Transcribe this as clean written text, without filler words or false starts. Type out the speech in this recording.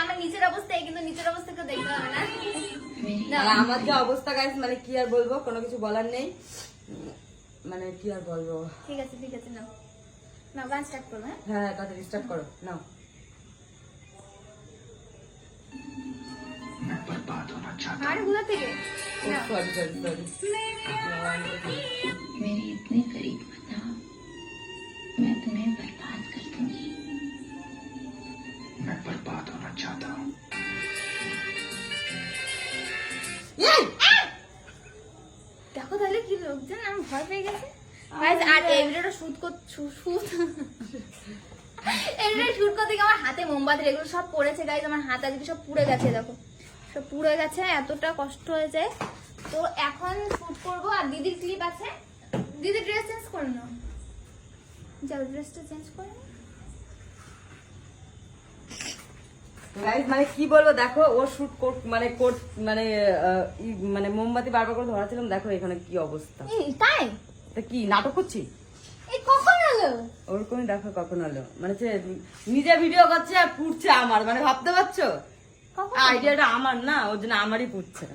আমার নিচের অবস্থা, কিন্তু নিচের অবস্থা কেউ দেখতে হবে না। আমার যে অবস্থা গাইস, মানে কি আর বলবো, কোনো কিছু বলার নেই, মানে কি আর বলবো। ঠিক আছে নাও নাও, গান স্টার্ট করো। হ্যাঁ তাড়াতাড়ি স্টার্ট করো, নাও। আর গুলো থেকে সরি সরি সরি। मेरे इतने करीब था, मैं तुम्हें बर्बाद कर दूंगी। मैं बर्बाद होना चाहता हूँ। দেখো তাহলে কি লোকজন, আমি ভয় পেয়ে গেছে। আর এই ভিডিওটা শুট করতে গিয়ে আমার হাতে মোমবাতি এগুলো সব পড়েছে গাইজ, আমার হাত আজকে সব পুড়ে গেছে, দেখো সব পুড়ে গেছে, এতটা কষ্ট হয়েছে। তো এখন শুট করবো, আর দিদির ক্লিপ আছে। দিদি ড্রেস চেঞ্জ করে নাও, যাও ড্রেসটা চেঞ্জ করে নাও। গাইস মানে কি বলবো, দেখো ও শুট মানে মানে মোমবাতি বারবার করে ধরাছিলাম, দেখো এখানে কি অবস্থা। তাই তা কি নাটক করছি? এই কখন হলো? ওরকমই দেখো কখন হলো, মানে নিজে ভিডিও করছে আর পুড়ছে আমার, মানে ভাবতে পারছো কখন? আইডিয়াটা আমার না, ওর জন্য আমারই পুড়ছে।